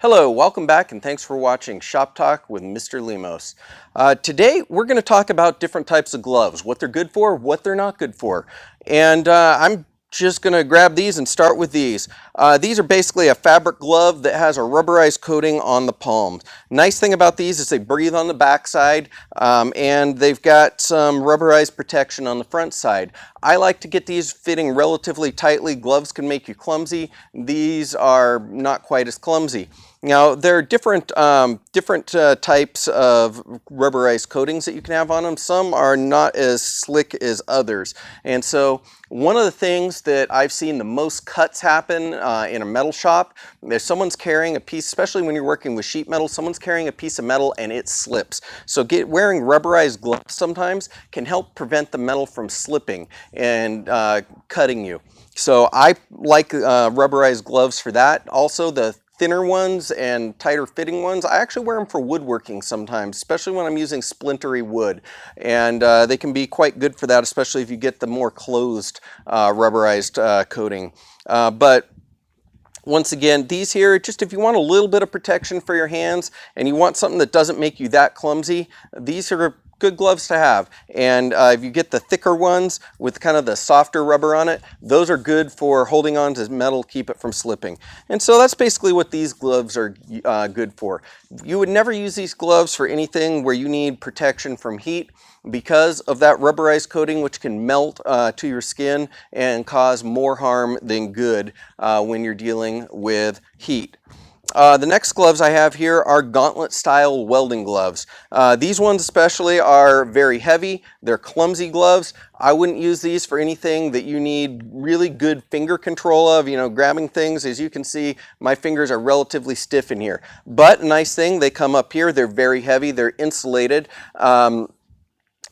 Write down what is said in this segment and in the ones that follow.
Hello, welcome back and thanks for watching Shop Talk with Mr. Lemos. Today we're going to talk about different types of gloves, what they're good for, what they're not good for. And I'm just going to grab these and start with these. These are basically a fabric glove that has a rubberized coating on the palms. Nice thing about these is they breathe on the back side and they've got some rubberized protection on the front side. I like to get these fitting relatively tightly. Gloves can make you clumsy. These are not quite as clumsy. Now, there are different types of rubberized coatings that you can have on them. Some are not as slick as others. And so one of the things that I've seen the most cuts happen in a metal shop, there's someone's carrying a piece, especially when you're working with sheet metal, someone's carrying a piece of metal and it slips. So wearing rubberized gloves sometimes can help prevent the metal from slipping and cutting you. So I like rubberized gloves for that. Also, the thinner ones and tighter fitting ones, I actually wear them for woodworking sometimes, especially when I'm using splintery wood. And they can be quite good for that, especially if you get the more closed rubberized coating. But once again, these here, just if you want a little bit of protection for your hands and you want something that doesn't make you that clumsy, these are good gloves to have. And if you get the thicker ones with kind of the softer rubber on it, those are good for holding on to metal, keep it from slipping. And so that's basically what these gloves are good for. You would never use these gloves for anything where you need protection from heat because of that rubberized coating, which can melt to your skin and cause more harm than good when you're dealing with heat. The next gloves I have here are Gauntlet style welding gloves. These ones especially are very heavy. They're clumsy gloves. I wouldn't use these for anything that you need really good finger control of, you know, grabbing things. As you can see, my fingers are relatively stiff in here. But a nice thing, they come up here. They're very heavy. They're insulated.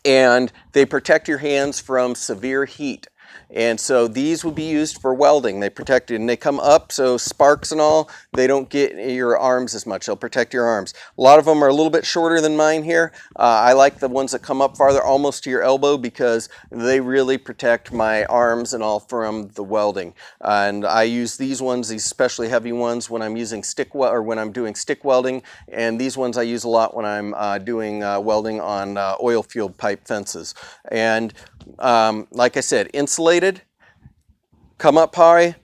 And they protect your hands from severe heat. And so these will be used for welding. They protect it and they come up, so sparks and all, they don't get your arms as much. They'll protect your arms. A lot of them are a little bit shorter than mine here. I like the ones that come up farther, almost to your elbow, because they really protect my arms and all from the welding. And I use these ones, these especially heavy ones, when I'm using when I'm doing stick welding. And these ones I use a lot when I'm doing welding on oil field pipe fences. And like I said, insulated, come up high,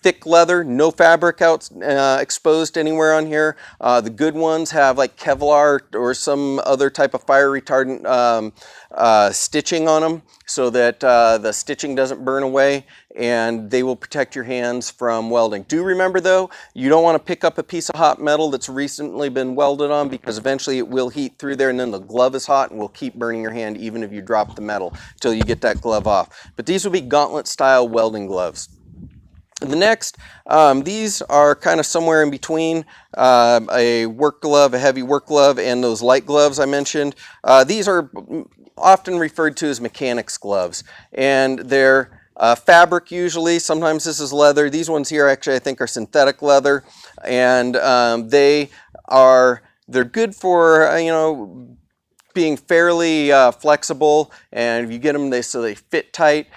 thick leather, no fabric out exposed anywhere on here. The good ones have like Kevlar or some other type of fire retardant stitching on them so that the stitching doesn't burn away, and they will protect your hands from welding. Do remember though, you don't want to pick up a piece of hot metal that's recently been welded on, because eventually it will heat through there and then the glove is hot and will keep burning your hand even if you drop the metal until you get that glove off. But these will be Gauntlet style welding gloves. The next, these are kind of somewhere in between a work glove, a heavy work glove, and those light gloves I mentioned. These are often referred to as mechanics gloves, and they're fabric usually. Sometimes this is leather. These ones here actually I think are synthetic leather, and they're good for you know, being fairly flexible, and if you get them so they fit tight,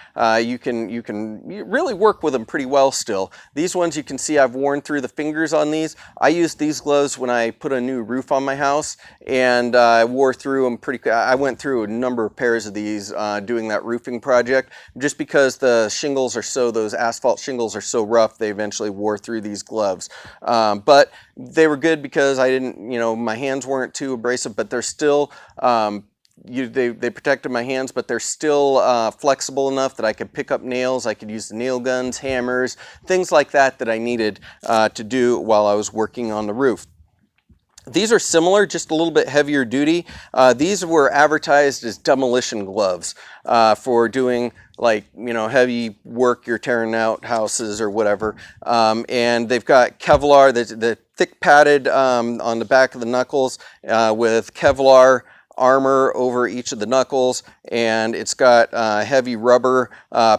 you can really work with them pretty well still. These ones you can see I've worn through the fingers on these. I used these gloves when I put a new roof on my house, and I wore through them pretty. I went through a number of pairs of these doing that roofing project, just because the shingles are those asphalt shingles are so rough, they eventually wore through these gloves. But they were good because I didn't, you know, my hands weren't too abrasive, but they're still they protected my hands, but they're still flexible enough that I could pick up nails. I could use the nail guns, hammers, things like that I needed to do while I was working on the roof. These are similar, just a little bit heavier duty. These were advertised as Demolition Gloves for doing, like, you know, heavy work, you're tearing out houses or whatever. And they've got Kevlar, the thick padded on the back of the knuckles with Kevlar armor over each of the knuckles, and it's got heavy rubber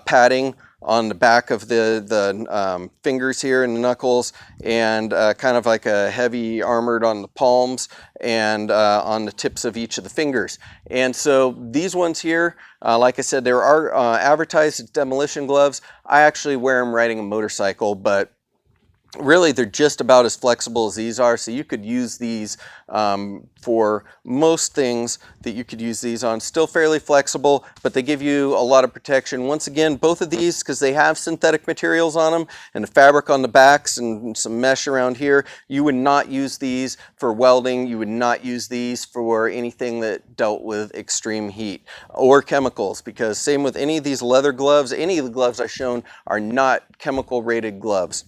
padding on the back of the fingers here and the knuckles, and kind of like a heavy armored on the palms and on the tips of each of the fingers. And so these ones here, like I said, there are advertised as Demolition Gloves. I actually wear them riding a motorcycle, but really, they're just about as flexible as these are, so you could use these for most things that you could use these on. Still fairly flexible, but they give you a lot of protection. Once again, both of these, because they have synthetic materials on them and the fabric on the backs and some mesh around here, you would not use these for welding. You would not use these for anything that dealt with extreme heat or chemicals, because same with any of these leather gloves, any of the gloves I've shown are not chemical rated gloves.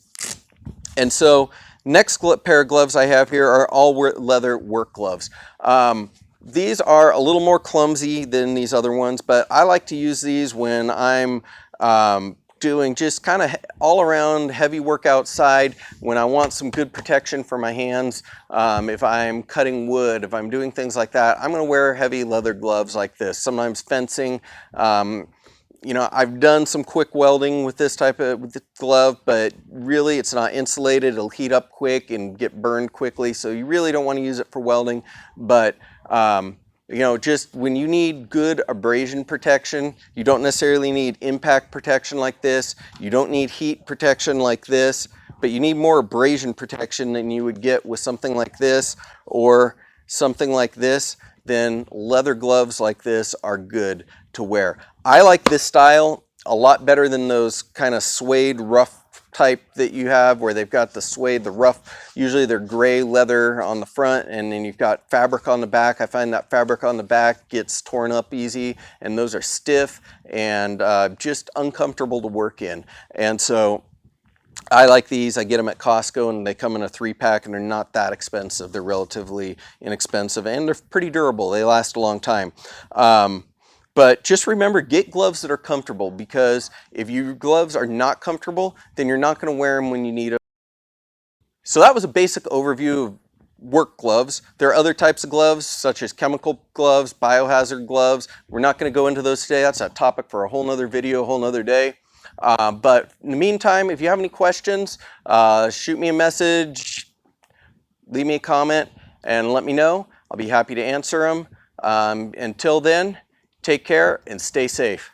And so next pair of gloves I have here are all leather work gloves. These are a little more clumsy than these other ones, but I like to use these when I'm doing just kind of all around heavy work outside, when I want some good protection for my hands. If I'm cutting wood, if I'm doing things like that, I'm going to wear heavy leather gloves like this. Sometimes fencing. You know, I've done some quick welding with this type of glove, but really it's not insulated. It'll heat up quick and get burned quickly, so you really don't want to use it for welding. But you know, just when you need good abrasion protection, you don't necessarily need impact protection like this. You don't need heat protection like this, but you need more abrasion protection than you would get with something like this or something like this. Then leather gloves like this are good to wear. I like this style a lot better than those kind of suede rough type that you have where they've got the suede, the rough, usually they're gray leather on the front and then you've got fabric on the back. I find that fabric on the back gets torn up easy and those are stiff and just uncomfortable to work in. And so I like these. I get them at Costco and they come in a 3-pack and they're not that expensive. They're relatively inexpensive and they're pretty durable. They last a long time. But just remember, get gloves that are comfortable, because if your gloves are not comfortable, then you're not going to wear them when you need them. So that was a basic overview of work gloves. There are other types of gloves, such as chemical gloves, biohazard gloves. We're not going to go into those today. That's a topic for a whole nother video, a whole nother day. But in the meantime, if you have any questions, shoot me a message, leave me a comment, and let me know. I'll be happy to answer them. Until then, take care and stay safe.